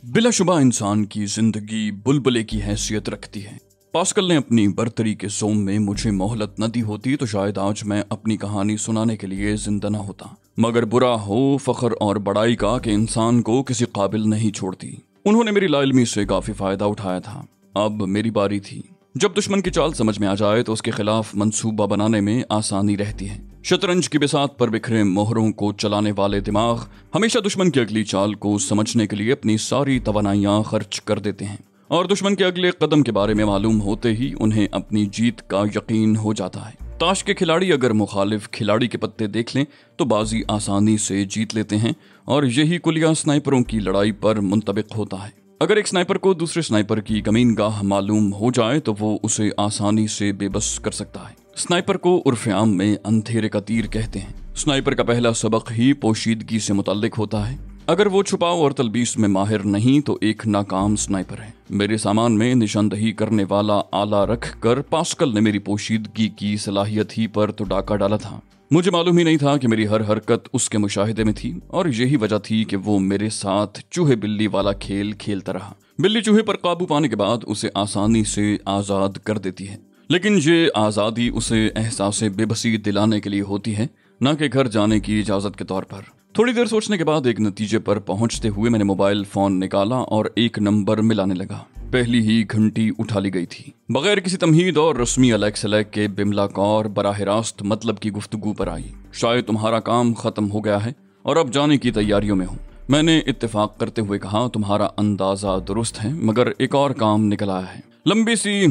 बिलाशुबा इंसान की जिंदगी बुलबुले की हैसियत रखती है। पास्कल ने अपनी बर्तरी के सोम में मुझे मोहलत न दी होती तो शायद आज मैं अपनी कहानी सुनाने के लिए जिंदा न होता। मगर बुरा हो फख्र और बड़ाई का कि इंसान को किसी काबिल नहीं छोड़ती। उन्होंने मेरी लाइल्मी से काफी फायदा उठाया था। अब मेरी बारी थी। जब दुश्मन की चाल समझ में आ जाए तो उसके खिलाफ मंसूबा बनाने में आसानी रहती है। शतरंज की बिसात पर बिखरे मोहरों को चलाने वाले दिमाग हमेशा दुश्मन की अगली चाल को समझने के लिए अपनी सारी तवानाइयां खर्च कर देते हैं और दुश्मन के अगले कदम के बारे में मालूम होते ही उन्हें अपनी जीत का यकीन हो जाता है। ताश के खिलाड़ी अगर मुखालिफ खिलाड़ी के पत्ते देख लें तो बाजी आसानी से जीत लेते हैं और यही कुलिया स्नाइपरों की लड़ाई पर मुंतबिक होता है। अगर एक स्नाइपर को दूसरे स्नाइपर की कमीनगाह मालूम हो जाए तो वो उसे आसानी से बेबस कर सकता है। स्नाइपर को उर्फ आम में अंधेरे का तीर कहते हैं। स्नाइपर का पहला सबक ही पोशीदगी से मुताल्लिक होता है। अगर वो छुपाव और तलबीस में माहिर नहीं तो एक नाकाम स्नाइपर है। मेरे सामान में निशानदही करने वाला आला रख कर पास्कल ने मेरी पोशीदगी की सलाहियत ही पर तो डाका डाला था। मुझे मालूम ही नहीं था कि मेरी हर हरकत उसके मुशाहिदे में थी और यही वजह थी कि वो मेरे साथ चूहे बिल्ली वाला खेल खेलता रहा। बिल्ली चूहे पर काबू पाने के बाद उसे आसानी से आजाद कर देती है, लेकिन ये आजादी उसे एहसास बेबसी दिलाने के लिए होती है, न कि घर जाने की इजाजत के तौर पर। थोड़ी देर सोचने के बाद एक नतीजे पर पहुंचते हुए मैंने मोबाइल फोन निकाला और एक नंबर मिलाने लगा। पहली ही घंटी उठा ली गई थी। बगैर किसी तमहीद और रस्मी अलैक्स के बिमला कौर बराह रास्त मतलब की गुफ्तगू पर आई। शायद तुम्हारा काम खत्म हो गया है और अब जाने की तैयारियों में हूँ। मैंने इत्तेफाक करते हुए कहा, तुम्हारा अंदाजा दुरुस्त है मगर एक और काम निकल आया है। लंबी सी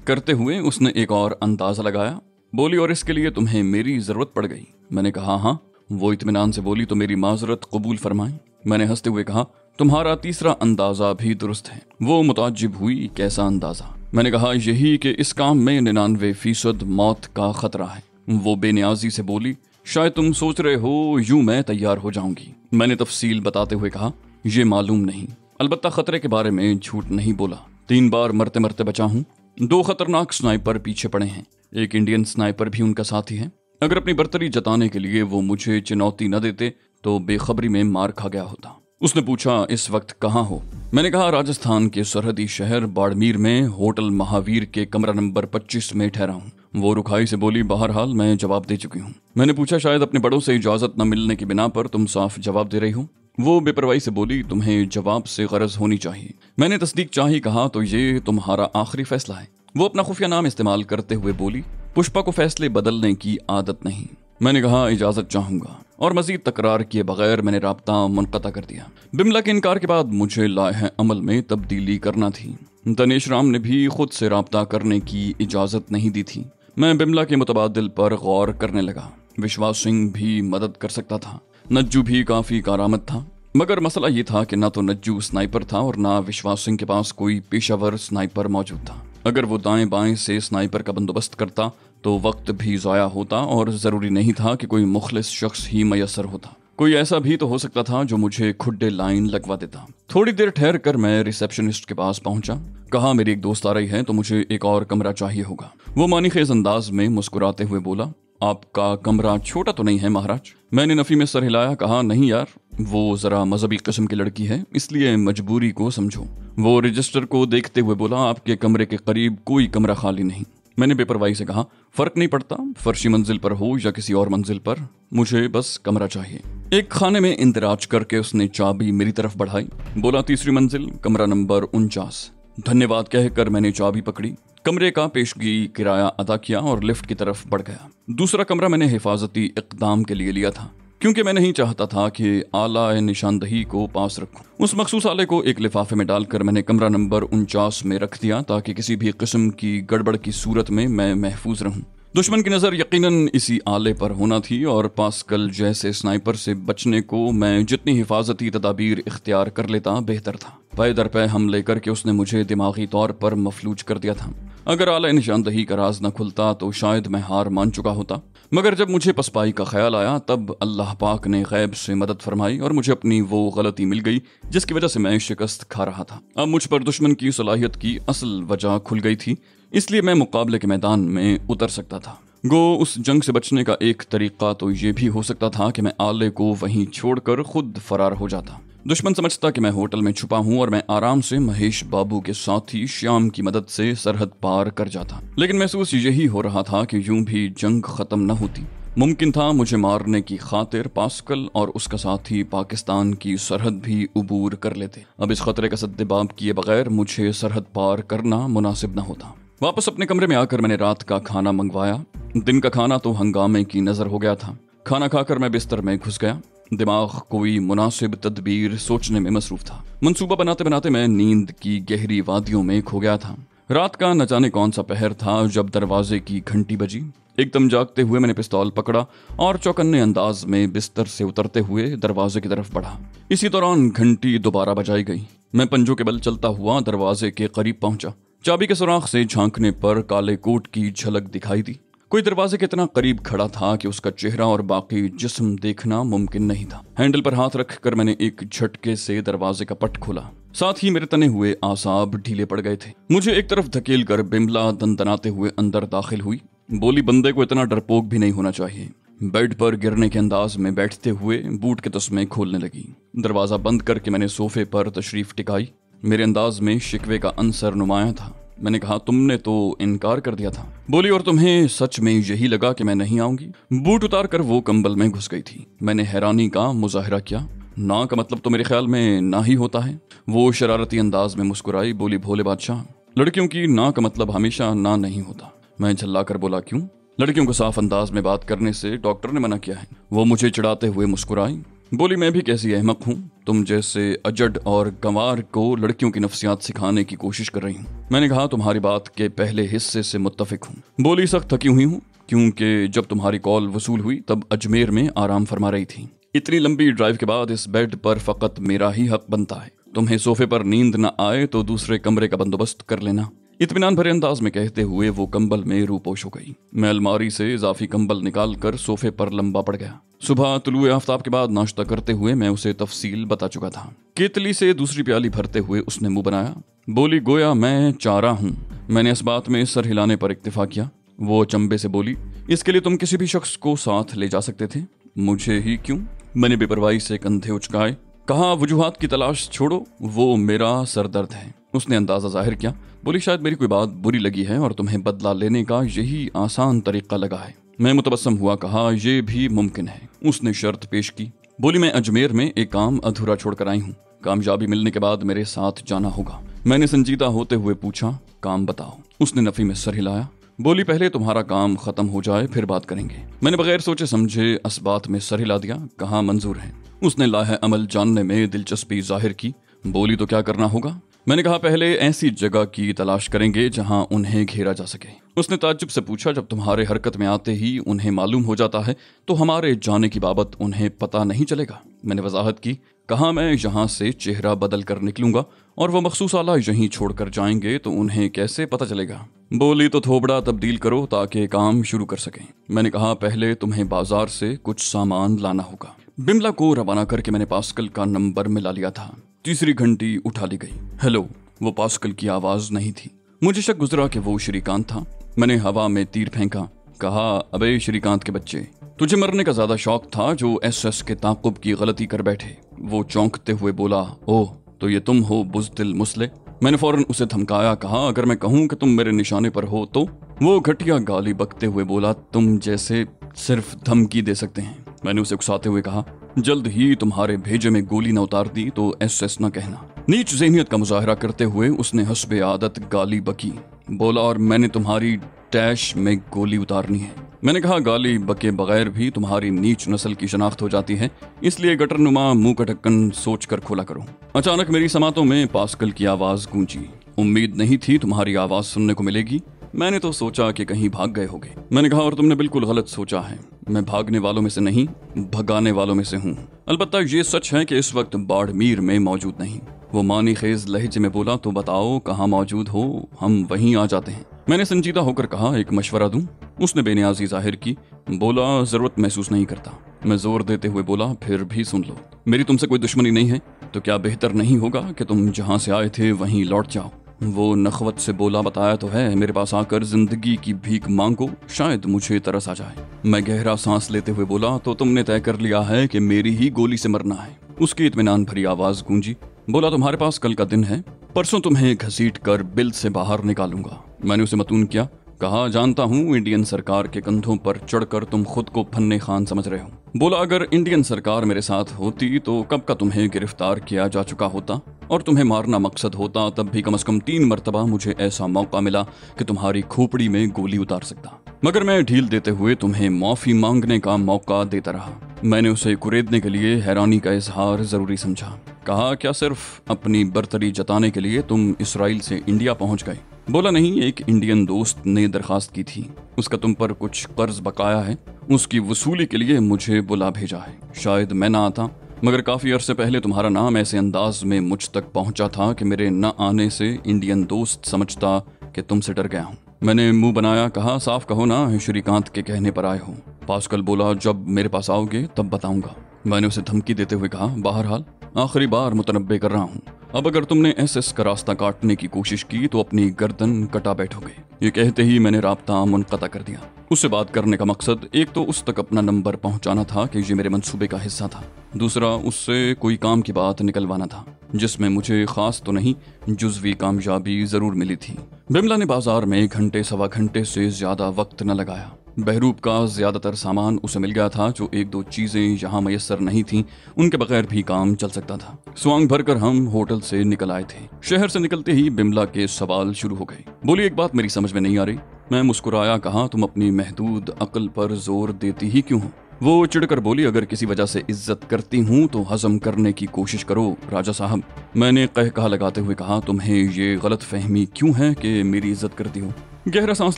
करते हुए उसने एक और अंदाजा लगाया। बोली, और इसके लिए तुम्हें मेरी जरूरत पड़ गई? मैंने कहा हाँ। वो इत्मीनान से बोली, तो मेरी माजरत कबूल फरमाएं। मैंने हंसते हुए कहा, तुम्हारा तीसरा अंदाजा भी दुरुस्त है। वो मुताज्जिब हुई, कैसा अंदाजा? मैंने कहा, यही कि इस काम में 99% मौत का खतरा है। वो बेनियाजी से बोली, शायद तुम सोच रहे हो यूं मैं तैयार हो जाऊंगी। मैंने तफसील बताते हुए कहा, ये मालूम नहीं, अलबत्ता खतरे के बारे में झूठ नहीं बोला। 3 बार मरते मरते बचा हूँ। 2 खतरनाक स्नाइपर पीछे पड़े हैं। एक इंडियन स्नाइपर भी उनका साथी है। अगर अपनी बर्तरी जताने के लिए वो मुझे चुनौती न देते तो बेखबरी में मार खा गया होता। उसने पूछा, इस वक्त कहाँ हो? मैंने कहा, राजस्थान के सरहदी शहर बाड़मेर में होटल महावीर के कमरा नंबर 25 में ठहरा हूँ। वो रुखाई से बोली, बहरहाल मैं जवाब दे चुकी हूँ। मैंने पूछा, शायद अपने बड़ों से इजाजत न मिलने की बिना पर तुम साफ जवाब दे रही हो? वो बेपरवाही से बोली, तुम्हें जवाब से गरज होनी चाहिए। मैंने तस्दीक चाही कहा, तो ये तुम्हारा आखिरी फैसला है? वो अपना खुफिया नाम इस्तेमाल करते हुए बोली, पुष्पा को फैसले बदलने की आदत नहीं। मैंने कहा, इजाजत चाहूंगा, और मजीद तकरार किए बगैर मैंने राब्ता मुनक़ता कर दिया। बिमला के इनकार के बाद मुझे लाहे अमल में तब्दीली करना थी। दनेश राम ने भी खुद से राब्ता करने की इजाजत नहीं दी थी। मैं बिमला के मुतबादिल पर गौर करने लगा। विश्वास सिंह भी मदद कर सकता था। नज्जू भी काफी कारामद था, मगर मसला ये था कि ना तो नज्जू स्नाइपर था और ना विश्वास सिंह के पास कोई पेशावर स्नाइपर मौजूद था। अगर वो दाएं बाएं से स्नाइपर का बंदोबस्त करता तो वक्त भी ज़ाया होता और ज़रूरी नहीं था कि कोई मुखलिस शख्स ही मैसर होता। कोई ऐसा भी तो हो सकता था जो मुझे खुड्डे लाइन लगवा देता। थोड़ी देर ठहर कर मैं रिसेप्शनिस्ट के पास पहुंचा। कहा, मेरी एक दोस्त आ रही है तो मुझे एक और कमरा चाहिए होगा। वो मानीखेज अंदाज में मुस्कुराते हुए बोला, आपका कमरा छोटा तो नहीं है महाराज? मैंने नफी में सर हिलाया। कहा, नहीं यार, वो जरा मजहबी किस्म की लड़की है, इसलिए मजबूरी को समझो। वो रजिस्टर को देखते हुए बोला, आपके कमरे के करीब कोई कमरा खाली नहीं। मैंने बेपरवाही से कहा, फर्क नहीं पड़ता फर्शी मंजिल पर हो या किसी और मंजिल पर, मुझे बस कमरा चाहिए। एक खाने में इंदराज करके उसने चाबी मेरी तरफ बढ़ाई। बोला, तीसरी मंजिल, कमरा नंबर 49। धन्यवाद कहकर मैंने चाबी पकड़ी, कमरे का पेशगी किराया अदा किया और लिफ्ट की तरफ बढ़ गया। दूसरा कमरा मैंने हिफाजती इक़दाम के लिए लिया था, क्योंकि मैं नहीं चाहता था कि आला निशानदही को पास रखूं। उस मखसूस आले को एक लिफाफे में डालकर मैंने कमरा नंबर 49 में रख दिया ताकि किसी भी किस्म की गड़बड़ की सूरत में मैं महफूज रहूं। दुश्मन की नज़र यकीनन इसी आले पर होना थी और पास्कल जैसे स्नाइपर से बचने को मैं जितनी हिफाजती तदाबीर इख्तियार कर लेता बेहतर था। पै दर पै हमले करके उसने मुझे दिमागी तौर पर मफलूज कर दिया था। अगर आला निशानदही का राज न खुलता तो शायद मैं हार मान चुका होता, मगर जब मुझे पसपाई का ख्याल आया तब अल्लाह पाक ने गैब से मदद फरमाई और मुझे अपनी वो गलती मिल गई जिसकी वजह से मैं शिकस्त खा रहा था। अब मुझ पर दुश्मन की सलाहियत की असल वजह खुल गई थी, इसलिए मैं मुकाबले के मैदान में उतर सकता था। गो उस जंग से बचने का एक तरीका तो ये भी हो सकता था कि मैं आले को वहीं छोड़कर खुद फरार हो जाता। दुश्मन समझता कि मैं होटल में छुपा हूं और मैं आराम से महेश बाबू के साथ ही श्याम की मदद से सरहद पार कर जाता, लेकिन महसूस यही हो रहा था कि यूं भी जंग खत्म न होती। मुमकिन था मुझे मारने की खातिर पास्कल और उसका साथी पाकिस्तान की सरहद भी उबूर कर लेते। अब इस खतरे का सद्देबाब किए बगैर मुझे सरहद पार करना मुनासिब न होता। वापस अपने कमरे में आकर मैंने रात का खाना मंगवाया। दिन का खाना तो हंगामे की नजर हो गया था। खाना खाकर मैं बिस्तर में घुस गया। दिमाग कोई मुनासिब तदबीर सोचने में मसरूफ था। मंसूबा बनाते बनाते मैं नींद की गहरी वादियों में खो गया था। रात का न जाने कौन सा पहर था जब दरवाजे की घंटी बजी। एकदम जागते हुए मैंने पिस्तौल पकड़ा और चौकन्ने अंदाज में बिस्तर से उतरते हुए दरवाजे की तरफ बढ़ा। इसी दौरान घंटी दोबारा बजाई गई। मैं पंजों के बल चलता हुआ दरवाजे के करीब पहुंचा। चाबी के सुराख से झांकने पर काले कोट की झलक दिखाई दी। कोई दरवाजे के इतना करीब खड़ा था कि उसका चेहरा और बाकी जिस्म देखना मुमकिन नहीं था। हैंडल पर हाथ रखकर मैंने एक झटके से दरवाजे का पट खोला। साथ ही मेरे तने हुए आसाब ढीले पड़ गए थे। मुझे एक तरफ धकेल कर बिमला दनदनाते हुए अंदर दाखिल हुई। बोली, बंदे को इतना डरपोक भी नहीं होना चाहिए। बेड पर गिरने के अंदाज में बैठते हुए बूट के तस्मे खोलने लगी। दरवाजा बंद करके मैंने सोफे पर तशरीफ टिकाई। मेरे अंदाज में शिकवे का अंसर नुमाया था। मैंने कहा, तुमने तो इनकार कर दिया था। बोली, और तुम्हें सच में यही लगा कि मैं नहीं आऊंगी? बूट उतार कर वो कंबल में घुस गई थी। मैंने हैरानी का मुजाहिरा किया। ना का मतलब तो मेरे ख्याल में ना ही होता है। वो शरारती अंदाज में मुस्कुराई। बोली, भोले बादशाह, लड़कियों की ना का मतलब हमेशा ना नहीं होता। मैं झल्ला कर बोला, क्यों? लड़कियों को साफ अंदाज में बात करने से डॉक्टर ने मना किया है। वो मुझे चिढ़ाते हुए मुस्कुराई। बोली, मैं भी कैसी अहमक हूँ, तुम जैसे अजड और गंवार को लड़कियों की नफ्सियात सिखाने की कोशिश कर रही हूँ। मैंने कहा, तुम्हारी बात के पहले हिस्से से मुत्तफिक हूँ। बोली, सख्त थकी हुई हूँ, क्योंकि जब तुम्हारी कॉल वसूल हुई तब अजमेर में आराम फरमा रही थी। इतनी लंबी ड्राइव के बाद इस बेड पर फकत मेरा ही हक बनता है। तुम्हें सोफे पर नींद न आए तो दूसरे कमरे का बंदोबस्त कर लेना। इत्मीनान भरे अंदाज में कहते हुए वो कंबल में रूपोश हो गई। मैं अलमारी से इजाफी कंबल निकाल कर सोफे पर लंबा पड़ गया। सुबह तुलुए आफ्ताब के बाद नाश्ता करते हुए मैं उसे तफसील बता चुका था। केतली से दूसरी प्याली भरते हुए उसने मुंह बनाया। बोली, गोया मैं चारा हूँ। मैंने इस बात में सर हिलाने पर इक्तिफा किया। वो चंबे से बोली, इसके लिए तुम किसी भी शख्स को साथ ले जा सकते थे, मुझे ही क्यों? मैंने बेपरवाही से कंधे उचकाए। कहा, वजूहात की तलाश छोड़ो, वो मेरा सरदर्द है। उसने अंदाजा जाहिर किया। बोली, शायद मेरी कोई बात बुरी लगी है और तुम्हें बदला लेने का यही आसान तरीका लगा है। मैं मुतबस्सम हुआ। कहा, यह भी मुमकिन है। उसने शर्त पेश की। बोली, मैं अजमेर में एक काम अधूरा छोड़कर आई हूँ। कामयाबी मिलने के बाद मेरे साथ जाना होगा। मैंने संजीदा होते हुए पूछा, काम बताओ। उसने नफी में सर हिलाया। बोली, पहले तुम्हारा काम खत्म हो जाए फिर बात करेंगे। मैंने बगैर सोचे समझे इस बात में सर हिला दिया। कहा, मंजूर है। उसने लाहे अमल जानने में दिलचस्पी जाहिर की। बोली, तो क्या करना होगा? मैंने कहा, पहले ऐसी जगह की तलाश करेंगे जहां उन्हें घेरा जा सके। उसने ताज्जुब से पूछा, जब तुम्हारे हरकत में आते ही उन्हें मालूम हो जाता है तो हमारे जाने की बाबत उन्हें पता नहीं चलेगा? मैंने वजाहत की। कहा, मैं यहाँ से चेहरा बदल कर निकलूंगा और वो मखसूस आला यहीं छोड़कर जाएंगे तो उन्हें कैसे पता चलेगा? बोली, तो थोबड़ा तब्दील करो ताकि काम शुरू कर सकें। मैंने कहा, पहले तुम्हें बाजार से कुछ सामान लाना होगा। बिमला को रवाना करके मैंने पास्कल का नंबर मिला लिया था। तीसरी घंटी उठा ली गई। हेलो। वो पास्कल की आवाज नहीं थी। मुझे शक गुजरा कि वो श्रीकांत था। मैंने हवा में तीर फेंका। कहा, अबे श्रीकांत के बच्चे, तुझे मरने का ज्यादा शौक था जो एसएस के ताकुब की गलती कर बैठे। वो चौंकते हुए बोला, ओह, तो ये तुम हो बुज़दिल मुस्ले? मैंने फौरन उसे धमकाया। कहा, अगर मैं कहूं कि तुम मेरे निशाने पर हो तो? वो घटिया गाली बकते हुए बोला, तुम जैसे सिर्फ धमकी दे सकते हैं। मैंने उसे उकसाते हुए कहा, जल्द ही तुम्हारे भेजे में गोली न उतार दी तो एसएस न कहना। नीच ज़हनियत का मुजाहरा करते हुए उसने हस्बे आदत गाली बकी। बोला, और मैंने तुम्हारी डैश में गोली उतारनी है। मैंने कहा, गाली बके बगैर भी तुम्हारी नीच नस्ल की शनाख्त हो जाती है, इसलिए गटरनुमा मुंह का ढक्कन सोच कर खोला करो। अचानक मेरी समातों में पास्कल की आवाज गूंजी। उम्मीद नहीं थी तुम्हारी आवाज सुनने को मिलेगी। मैंने तो सोचा कि कहीं भाग गए होगे। मैंने कहा, और तुमने बिल्कुल गलत सोचा है। मैं भागने वालों में से नहीं, भगाने वालों में से हूँ। अलबत्ता ये सच है कि इस वक्त बाड़मीर में मौजूद नहीं। वो मानी खेज लहजे में बोला, तो बताओ कहाँ मौजूद हो, हम वहीं आ जाते हैं। मैंने संजीदा होकर कहा, एक मशवरा दूं? उसने बेनियाजी जाहिर की। बोला, जरूरत महसूस नहीं करता। मैं जोर देते हुए बोला, फिर भी सुन लो, मेरी तुमसे कोई दुश्मनी नहीं है, तो क्या बेहतर नहीं होगा कि तुम जहाँ से आए थे वहीं लौट जाओ? वो नखवत से बोला, बताया तो है, मेरे पास आकर जिंदगी की भीख मांगो, शायद मुझे तरस आ जाए। मैं गहरा सांस लेते हुए बोला, तो तुमने तय कर लिया है कि मेरी ही गोली से मरना है? उसकी इत्मीनान भरी आवाज गूंजी। बोला, तुम्हारे पास कल का दिन है, परसों तुम्हें घसीट कर बिल से बाहर निकालूंगा। मैंने उसे मतून किया। कहा, जानता हूँ इंडियन सरकार के कंधों पर चढ़कर तुम खुद को फन्ने खान समझ रहे हो। बोला, अगर इंडियन सरकार मेरे साथ होती तो कब का तुम्हें गिरफ्तार किया जा चुका होता और तुम्हें मारना मकसद होता, तब भी कम से कम 3 मरतबा मुझे ऐसा मौका मिला कि तुम्हारी खोपड़ी में गोली उतार सकता, मगर मैं ढील देते हुए तुम्हें माफी मांगने का मौका देता रहा। मैंने उसे कुरेदने के लिए हैरानी का इजहार जरूरी समझा। कहा, क्या सिर्फ अपनी बर्तरी जताने के लिए तुम इसराइल से इंडिया पहुंच गए? बोला, नहीं, एक इंडियन दोस्त ने दरखास्त की थी, उसका तुम पर कुछ कर्ज बकाया है, उसकी वसूली के लिए मुझे बुला भेजा है। शायद मैं ना आता, मगर काफी अरसे पहले तुम्हारा नाम ऐसे अंदाज में मुझ तक पहुंचा था कि मेरे न आने से इंडियन दोस्त समझता कि तुमसे डर गया हूँ। मैंने मुंह बनाया। कहा, साफ कहो ना, श्रीकांत के कहने पर आए हो। पास्कल बोला, जब मेरे पास आओगे तब बताऊंगा। मैंने उसे धमकी देते हुए कहा, बहरहाल आखिरी बार मुतनब्बे कर रहा हूँ, अब अगर तुमने एसएस का रास्ता काटने की कोशिश की तो अपनी गर्दन कटा बैठोगे। ये कहते ही मैंने राब्ता मुनक़ता कर दिया। उससे बात करने का मकसद एक तो उस तक अपना नंबर पहुंचाना था कि ये मेरे मंसूबे का हिस्सा था, दूसरा उससे कोई काम की बात निकलवाना था जिसमें मुझे खास तो नहीं जुज़वी कामयाबी जरूर मिली थी। बिमला ने बाजार में घंटे सवा घंटे से ज्यादा वक्त न लगाया। बहरूप का ज्यादातर सामान उसे मिल गया था। जो 1-2 चीजें यहाँ मैसर नहीं थीं, उनके बगैर भी काम चल सकता था। स्वांग भरकर हम होटल से निकल आए थे। शहर से निकलते ही बिमला के सवाल शुरू हो गए। बोली, एक बात मेरी समझ में नहीं आ रही। मैं मुस्कुराया। कहा, तुम अपनी महदूद अक्ल पर जोर देती ही क्यों हो? वो चिढ़कर बोली, अगर किसी वजह से इज्जत करती हूँ तो हजम करने की कोशिश करो राजा साहब। मैंने कहकहा लगाते हुए कहा, तुम्हें ये गलत फहमी क्यों है कि मेरी इज्जत करती हो? गहरा सांस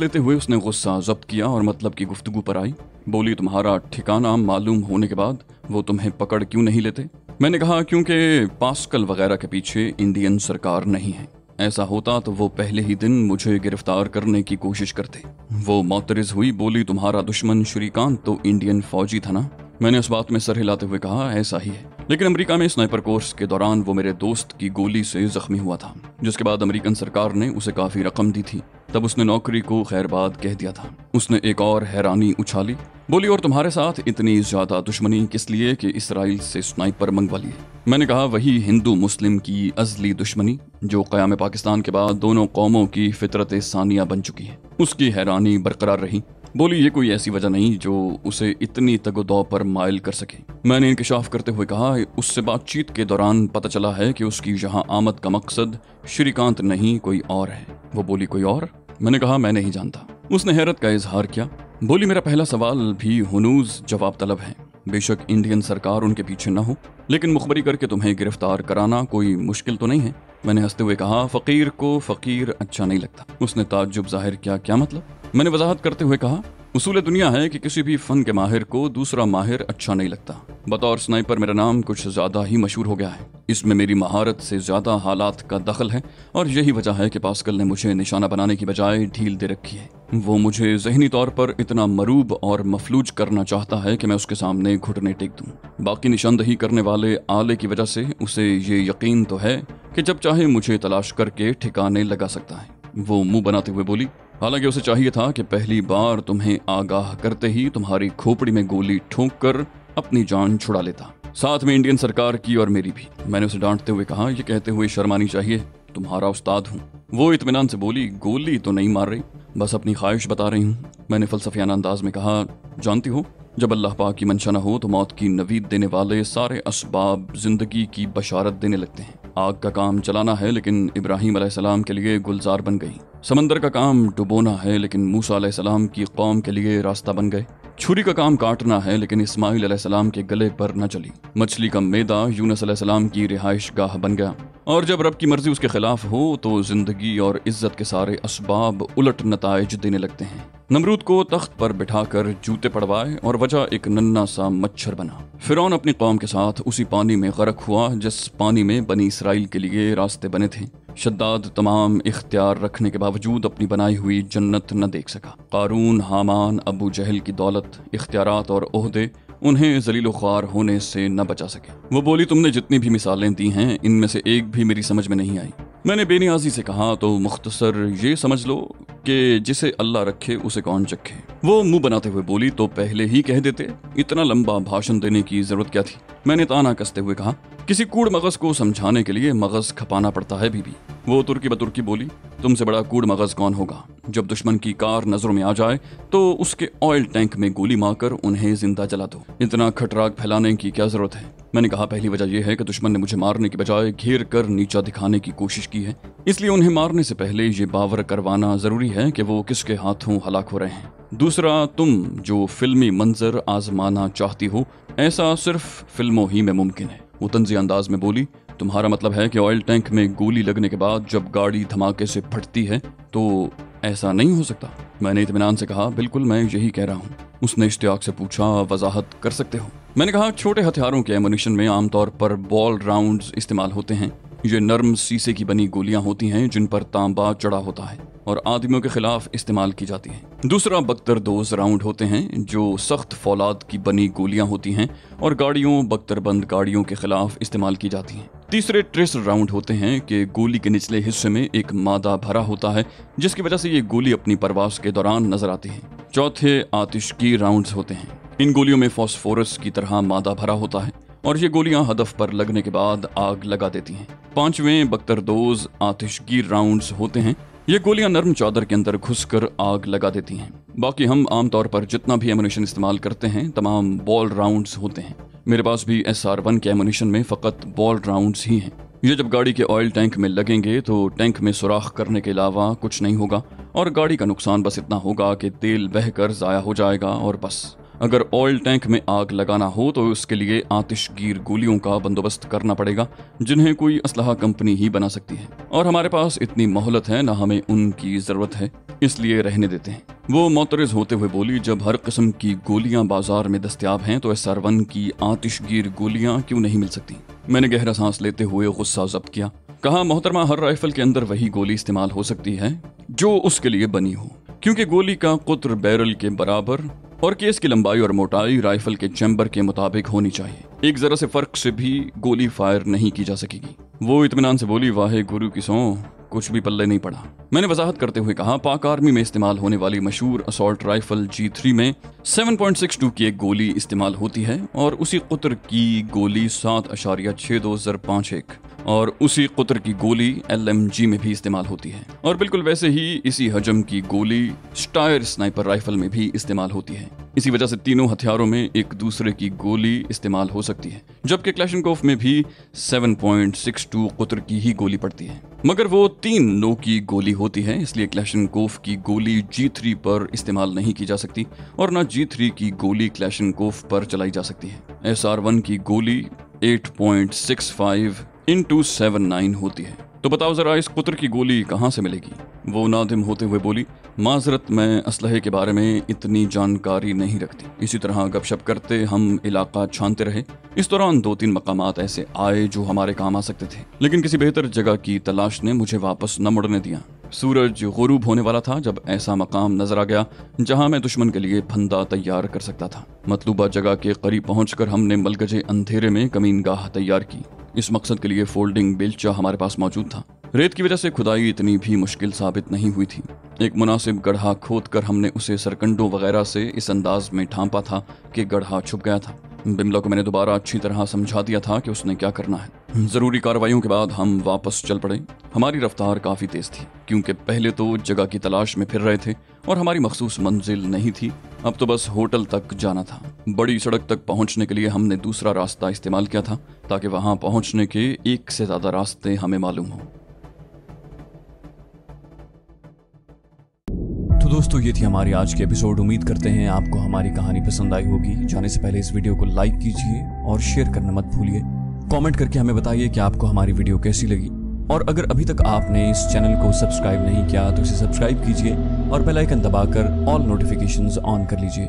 लेते हुए उसने गुस्सा जब्त किया और मतलब की गुफ्तगू पर आई। बोली, तुम्हारा ठिकाना मालूम होने के बाद वो तुम्हें पकड़ क्यों नहीं लेते? मैंने कहा, क्योंकि पास्कल वगैरह के पीछे इंडियन सरकार नहीं है। ऐसा होता तो वो पहले ही दिन मुझे गिरफ्तार करने की कोशिश करते। वो मोतरिज हुई। बोली, तुम्हारा दुश्मन श्रीकांत तो इंडियन फौजी था ना? मैंने इस बात में सर हिलाते हुए कहा, ऐसा ही है, लेकिन अमेरिका में स्नाइपर कोर्स के दौरान वो मेरे दोस्त की गोली से जख्मी हुआ था, जिसके बाद अमेरिकन सरकार ने उसे काफी रकम दी थी। तब उसने नौकरी को खैरबाद कह दिया था। उसने एक और हैरानी उछाली। बोली, और तुम्हारे साथ इतनी ज्यादा दुश्मनी किस लिए कि इसराइल से स्नाइपर मंगवा लिए? मैंने कहा, वही हिंदू मुस्लिम की अजली दुश्मनी जो क़याम पाकिस्तान के बाद दोनों कौमों की फितरत सानिया बन चुकी है। उसकी हैरानी बरकरार रही। बोली, ये कोई ऐसी वजह नहीं जो उसे इतनी तगदौ पर माइल कर सके। मैंने इंकिशाफ करते हुए कहा, उससे बातचीत के दौरान पता चला है कि उसकी यहाँ आमद का मकसद श्रीकांत नहीं कोई और है। वो बोली, कोई और? मैंने कहा, मैं नहीं जानता। उसने हैरत का इजहार किया। बोली, मेरा पहला सवाल भी हुनूज जवाब तलब है। बेशक इंडियन सरकार उनके पीछे न हो, लेकिन मुखबरी करके तुम्हें गिरफ्तार कराना कोई मुश्किल तो नहीं है। मैंने हंसते हुए कहा, फकीर को फकीर अच्छा नहीं लगता। उसने ताज्जुब जाहिर किया, क्या मतलब? मैंने वजाहत करते हुए कहा, उसूल दुनिया है कि किसी भी फन के माहिर को दूसरा माहिर अच्छा नहीं लगता। बतौर स्नाइपर मेरा नाम कुछ ज्यादा ही मशहूर हो गया है। इसमें मेरी महारत से ज्यादा हालात का दखल है और यही वजह है कि पास्कल ने मुझे निशाना बनाने की बजाय ढील दे रखी है। वो मुझे ज़हनी तौर पर इतना मरूब और मफलूज करना चाहता है कि मैं उसके सामने घुटने टेक दूं। बाकी निशानदही करने वाले आले की वजह से उसे ये यकीन तो है कि जब चाहे मुझे तलाश करके ठिकाने लगा सकता है। वो मुंह बनाते हुए बोली, हालांकि उसे चाहिए था कि पहली बार तुम्हें आगाह करते ही तुम्हारी खोपड़ी में गोली ठोंक कर अपनी जान छुड़ा लेता, साथ में इंडियन सरकार की और मेरी भी। मैंने उसे डांटते हुए कहा, ये कहते हुए शर्मानी चाहिए, तुम्हारा उस्ताद हूँ। वो इत्मीनान से बोली, गोली तो नहीं मार रही, बस अपनी ख्वाहिश बता रही हूँ। मैंने फलसफियाना अंदाज में कहा, जानती हो, जब अल्लाह पाक की मंशा न हो तो मौत की नवीद देने वाले सारे असबाब जिंदगी की बशारत देने लगते हैं। आग का काम चलाना है लेकिन इब्राहिम अलैहिस्सलाम के लिए गुलजार बन गई। समंदर का काम डुबोना है लेकिन मूसा अलैहिस्सलाम की कौम के लिए रास्ता बन गए। छुरी का काम काटना है लेकिन इस्माइल अलैहिस्सलाम के गले पर न चली। मछली का मैदा यूनुस अलैहिस्सलाम की रिहाइश गाह बन गया। और जब रब की मर्जी उसके खिलाफ हो तो जिंदगी और इज्जत के सारे असबाब उलट नताइज देने लगते हैं। नमरूद को तख्त पर बिठाकर जूते पड़वाए और वजह एक नन्ना सा मच्छर बना। फिरौन अपनी कौम के साथ उसी पानी में गर्क हुआ जिस पानी में बनी इसराइल के लिए रास्ते बने थे। शद्दाद तमाम इख्तियार रखने के बावजूद अपनी बनाई हुई जन्नत न देख सका। कारून, हामान, अबू जहल की दौलत, इख्तियारात और ओहदे उन्हें जलील ख्वार होने से न बचा सके। वो बोली, तुमने जितनी भी मिसालें दी हैं इनमें से एक भी मेरी समझ में नहीं आई। मैंने बेनियाजी से कहा, तो मुख्तसर ये समझ लो कि जिसे अल्लाह रखे उसे कौन चखे। वो मुंह बनाते हुए बोली, तो पहले ही कह देते, इतना लंबा भाषण देने की जरूरत क्या थी। मैंने ताना कसते हुए कहा, किसी कूड़ मगज को समझाने के लिए मगज खपाना पड़ता है बीबी। वो तुर्की बतुर्की बोली, तुमसे बड़ा कूड़ मगज कौन होगा। जब दुश्मन की कार नजरों में आ जाए तो उसके ऑयल टैंक में गोली मारकर उन्हें जिंदा जला दो। इतना खटराग फैलाने की क्या जरूरत है। मैंने कहा, पहली वजह यह है कि दुश्मन ने मुझे मारने की बजाय घेर कर नीचा दिखाने की कोशिश की है, इसलिए उन्हें मारने से पहले ये बावर करवाना जरूरी है कि वो किसके हाथों हलाक हो रहे हैं। दूसरा, तुम जो फिल्मी मंजर आजमाना चाहती हो, ऐसा सिर्फ फिल्मों ही में मुमकिन है। वो तंज़ी अंदाज में बोली, तुम्हारा मतलब है कि ऑयल टैंक में गोली लगने के बाद जब गाड़ी धमाके से फटती है तो ऐसा नहीं हो सकता। मैंने इत्मीनान से कहा, बिल्कुल मैं यही कह रहा हूँ। उसने इश्तियाक से पूछा, वजाहत कर सकते हो। मैंने कहा, छोटे हथियारों के एमुनिशन में आमतौर पर बॉल राउंड्स इस्तेमाल होते हैं। ये नर्म शीशे की बनी गोलियां होती हैं जिन पर तांबा चढ़ा होता है और आदमियों के खिलाफ इस्तेमाल की जाती हैं। दूसरा, बख्तरदोज राउंड होते हैं जो सख्त फौलाद की बनी गोलियां होती हैं और गाड़ियों, बख्तरबंद गाड़ियों के खिलाफ इस्तेमाल की जाती हैं। तीसरे, ट्रेस राउंड होते हैं कि गोली के निचले हिस्से में एक मादा भरा होता है जिसकी वजह से ये गोली अपनी परवास के दौरान नजर आती है। चौथे, आतिशगी राउंड्स होते हैं। इन गोलियों में फास्फोरस की तरह मादा भरा होता है और ये गोलियां हदफ पर लगने के बाद आग लगा देती हैं। पांचवें, बख्तरदोज आतिशगी राउंड्स होते हैं। ये गोलियां नर्म चादर के अंदर घुसकर आग लगा देती हैं। बाकी हम आमतौर पर जितना भी एमुनिशन इस्तेमाल करते हैं तमाम बॉल राउंड्स होते हैं। मेरे पास भी SR1 के एमुनिशन में फ़कत बॉल राउंड्स ही हैं। ये जब गाड़ी के ऑयल टैंक में लगेंगे तो टैंक में सुराख करने के अलावा कुछ नहीं होगा और गाड़ी का नुकसान बस इतना होगा कि तेल बहकर ज़ाया हो जाएगा और बस। अगर ऑयल टैंक में आग लगाना हो तो उसके लिए आतिशगीर गोलियों का बंदोबस्त करना पड़ेगा जिन्हें कोई असलहा कंपनी ही बना सकती है और हमारे पास इतनी मोहलत है, ना हमें उनकी ज़रूरत है, इसलिए रहने देते हैं। वो मोतरज़ होते हुए बोली, जब हर किस्म की गोलियां बाजार में दस्तयाब हैं तो SR1 की आतिशगीर गोलियां क्यों नहीं मिल सकती। मैंने गहरा सांस लेते हुए गुस्सा जब्त किया। कहा, मोहतरमा, हर राइफल के अंदर वही गोली इस्तेमाल हो सकती है जो उसके लिए बनी हो, क्योंकि गोली का कुत्र बैरल के बराबर और केस की लंबाई और मोटाई राइफल के चैम्बर के मुताबिक होनी चाहिए। एक जरा से फर्क से भी गोली फायर नहीं की जा सकेगी। वो इत्मीनान से बोली, वाहे गुरु की सौं, कुछ भी पल्ले नहीं पड़ा। मैंने वजाहत करते हुए कहा, पाक आर्मी में इस्तेमाल होने वाली मशहूर असॉल्ट राइफल G3 में 7.62 की एक गोली इस्तेमाल होती है और उसी कुत्र की गोली 7.6251 और उसी कुत्र की गोली LMG में भी इस्तेमाल होती है और बिल्कुल वैसे ही इसी हजम की गोली स्टायर स्नाइपर राइफल में भी इस्तेमाल होती है। इसी वजह से तीनों हथियारों में एक दूसरे की गोली इस्तेमाल हो सकती है, जबकि क्लैशनकोफ में भी 7.62 कुत्र की ही गोली पड़ती है, मगर वो 3 नो की गोली होती है, इसलिए क्लैशनकोफ की गोली G3 पर इस्तेमाल नहीं की जा सकती और न G3 की गोली क्लैशनकोफ पर चलाई जा सकती है। SR1 की गोली 8.65x79 होती है। तो बताओ जरा, इस कुत्र की गोली कहाँ से मिलेगी। वो नादिम होते हुए बोली, माजरत, मैं असलहे के बारे में इतनी जानकारी नहीं रखती। इसी तरह गपशप करते हम इलाका छानते रहे। इस दौरान 2-3 मकामात ऐसे आए जो हमारे काम आ सकते थे, लेकिन किसी बेहतर जगह की तलाश ने मुझे वापस न मुड़ने दिया। सूरज गुरूब होने वाला था जब ऐसा मकाम नजर आ गया जहां मैं दुश्मन के लिए फंदा तैयार कर सकता था। मतलूबा जगह के करीब पहुंचकर हमने मलगजे अंधेरे में कमीनगाह तैयार की। इस मकसद के लिए फोल्डिंग बेलचा हमारे पास मौजूद था। रेत की वजह से खुदाई इतनी भी मुश्किल साबित नहीं हुई थी। एक मुनासिब गड्ढा खोदकर हमने उसे सरकंडों वगैरह से इस अंदाज में ढांपा था कि गड्ढा छुप गया था। बिमला को मैंने दोबारा अच्छी तरह समझा दिया था कि उसने क्या करना है। जरूरी कार्रवाइयों के बाद हम वापस चल पड़े। हमारी रफ्तार काफी तेज थी क्योंकि पहले तो जगह की तलाश में फिर रहे थे और हमारी मखसूस मंजिल नहीं थी। अब तो बस होटल तक जाना था। बड़ी सड़क तक पहुंचने के लिए हमने दूसरा रास्ता इस्तेमाल किया था ताकि वहां पहुंचने के एक से ज्यादा रास्ते हमें मालूम हो। तो दोस्तों, ये थी हमारी आज की एपिसोड। उम्मीद करते हैं आपको हमारी कहानी पसंद आई होगी। जाने से पहले इस वीडियो को लाइक कीजिए और शेयर करना मत भूलिए। कमेंट करके हमें बताइए कि आपको हमारी वीडियो कैसी लगी और अगर अभी तक आपने इस चैनल को सब्सक्राइब नहीं किया तो इसे सब्सक्राइब कीजिए और बेल आइकन दबाकर ऑल नोटिफिकेशंस ऑन कर लीजिए।